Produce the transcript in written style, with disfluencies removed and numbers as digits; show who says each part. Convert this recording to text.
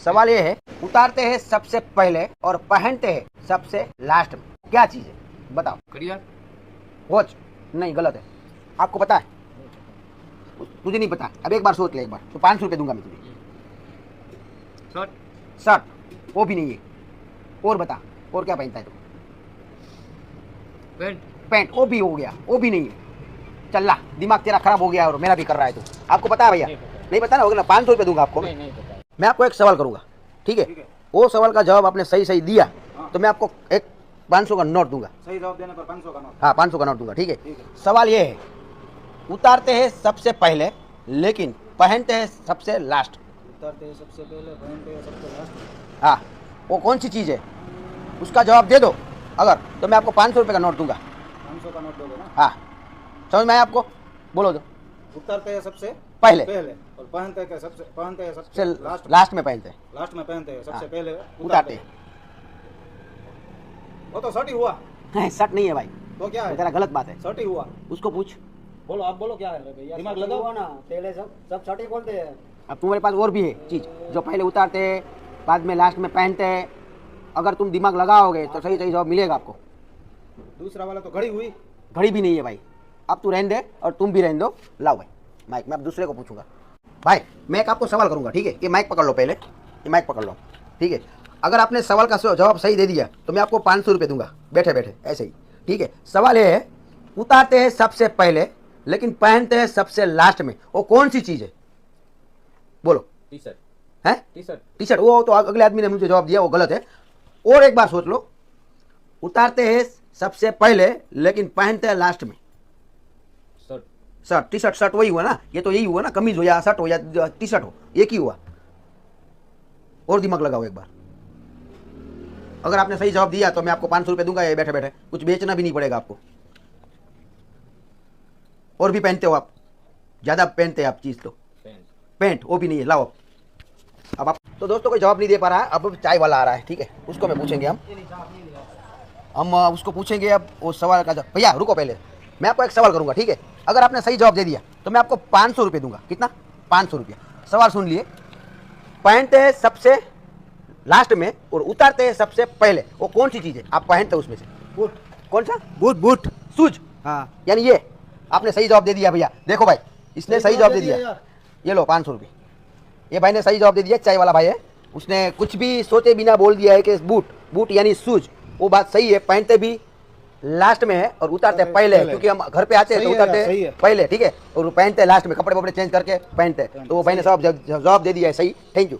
Speaker 1: सवाल ये है, उतारते हैं सबसे पहले और पहनते हैं सबसे लास्ट में, क्या चीज है? बताओ।
Speaker 2: घड़ियाल।
Speaker 1: वॉच? नहीं, गलत है। आपको पता है? तुझे नहीं पता? अब एक बार सोच ले, एक बार तो 500 रुपये दूंगा मैं तुझे।
Speaker 2: शर्ट।
Speaker 1: शर्ट? वो भी नहीं है। और बता, और क्या पहनता है तू?
Speaker 2: पैंट।
Speaker 1: पैंट? वो भी हो गया, वो भी नहीं है। चल ला, दिमाग तेरा खराब हो गया और मेरा भी कर रहा है तू। आपको पता है भैया? नहीं पता ना, होगा ना। 500 रुपये दूंगा आपको।
Speaker 2: नहीं पता।
Speaker 1: मैं आपको एक सवाल करूंगा, ठीक है? वो सवाल का जवाब आपने सही सही दिया तो मैं आपको एक 500 का नोट दूंगा।
Speaker 3: सही जवाब देने पर 500 का नोट।
Speaker 1: हाँ, 500 का नोट दूंगा, ठीक है? सवाल ये है, उतारते हैं सबसे पहले लेकिन पहनते हैं सबसे लास्ट।
Speaker 3: उतारते हैं सबसे पहले, पहनते हैं सबसे लास्ट।
Speaker 1: हाँ, वो कौन सी चीज़ है? उसका जवाब दे दो अगर, तो मैं आपको 500 रुपये का नोट दूंगा।
Speaker 3: 500 का नोट दोगे ना?
Speaker 1: हाँ, समझ में आया आपको? बोलो दो।
Speaker 3: उतारते हैं सबसे
Speaker 1: पहले
Speaker 3: और पहनते हैं सबसे
Speaker 1: लास्ट में पहनते हैं।
Speaker 3: लास्ट में पहनते हैं सबसे
Speaker 1: हाँ,
Speaker 3: पहले
Speaker 1: उतारते हैं।
Speaker 3: वो तो शर्ट ही हुआ।
Speaker 1: शर्ट नहीं है भाई,
Speaker 3: तो क्या
Speaker 1: वो
Speaker 3: है?
Speaker 1: तेरा गलत बात है।
Speaker 3: शर्ट ही हुआ।
Speaker 1: उसको पूछ।
Speaker 3: बोलो, आप बोलो क्या है भैया? दिमाग लगाओ ना, पहले सब शर्ट ही बोलते हैं।
Speaker 1: अब तुम्हारे पास और भी है चीज़ जो पहले उतारते हैं बाद में लास्ट में पहनते हैं। अगर तुम दिमाग लगाओगे तो सही सही जवाब मिलेगा आपको।
Speaker 3: दूसरा वाला तो घड़ी हुई।
Speaker 1: घड़ी भी नहीं है भाई। अब तू रहने दे और तुम भी रहने दो। लाओ भाई माइक, मैं अब दूसरे को पूछूंगा। भाई मैं एक आपको सवाल करूंगा, ठीक है? ये माइक पकड़ लो पहले, ये माइक पकड़ लो, ठीक है? अगर आपने सवाल का जवाब सही दे दिया तो मैं आपको 500 रुपये दूंगा, बैठे बैठे ऐसे ही, ठीक है? सवाल ये है, उतारते हैं सबसे पहले लेकिन पहनते हैं सबसे लास्ट में, वो कौन सी चीज़ है? बोलो।
Speaker 3: T shirt.
Speaker 1: है
Speaker 3: टी शर्ट।
Speaker 1: T shirt? वो तो अगले आदमी ने मुझे जवाब दिया, वो गलत है। और एक बार सोच लो, उतारते हैं सबसे पहले लेकिन पहनते हैं लास्ट में।
Speaker 3: Shirt.
Speaker 1: Shirt? T shirt? Shirt वही हुआ ना, ये तो यही हुआ ना, कमीज हो या शर्ट हो या टी शर्ट हो, एक ही हुआ। और दिमाग लगाओ एक बार। अगर आपने सही जवाब दिया तो मैं आपको 500 रुपये दूंगा, ये बैठे बैठे, कुछ बेचना भी नहीं पड़ेगा आपको। और भी पहनते हो आप, ज्यादा पहनते हैं आप चीज तो। पैंट? वो भी नहीं है। लाओ अब आप। तो दोस्तों कोई जवाब नहीं दे पा रहा है। अब चाय वाला आ रहा है, ठीक है? उसको मैं पूछेंगे हम उसको पूछेंगे अब वो सवाल का जवाब। भैया रुको, पहले मैं आपको एक सवाल करूंगा, ठीक है? अगर आपने सही जवाब दे दिया तो मैं आपको 500 रुपये दूंगा। कितना? 500 रुपये। सवाल सुन लिए, पहनते हैं सबसे लास्ट में और उतारते हैं सबसे पहले, वो कौन सी चीज़ है आप पहनते हो उसमें से?
Speaker 3: बूट।
Speaker 1: कौन सा? बूट? बूट? शूज?
Speaker 3: हाँ।
Speaker 1: यानी ये आपने सही जवाब दे दिया भैया। देखो भाई, इसने सही जवाब दे दिया। ये लो 500 रुपये। ये भाई ने सही जवाब दे दिया, चाय वाला भाई है। उसने कुछ भी सोचे बिना बोल दिया है कि बूट। बूट यानी शूज। वो बात सही है, पहनते भी लास्ट में है और उतारते पहले, क्योंकि हम घर पे आते हैं तो उतारते पहले, ठीक है? और पहनते लास्ट में, कपड़े वपड़े चेंज करके पहनते। तो वो भाई ने जवाब दे दिया है सही। Thank you.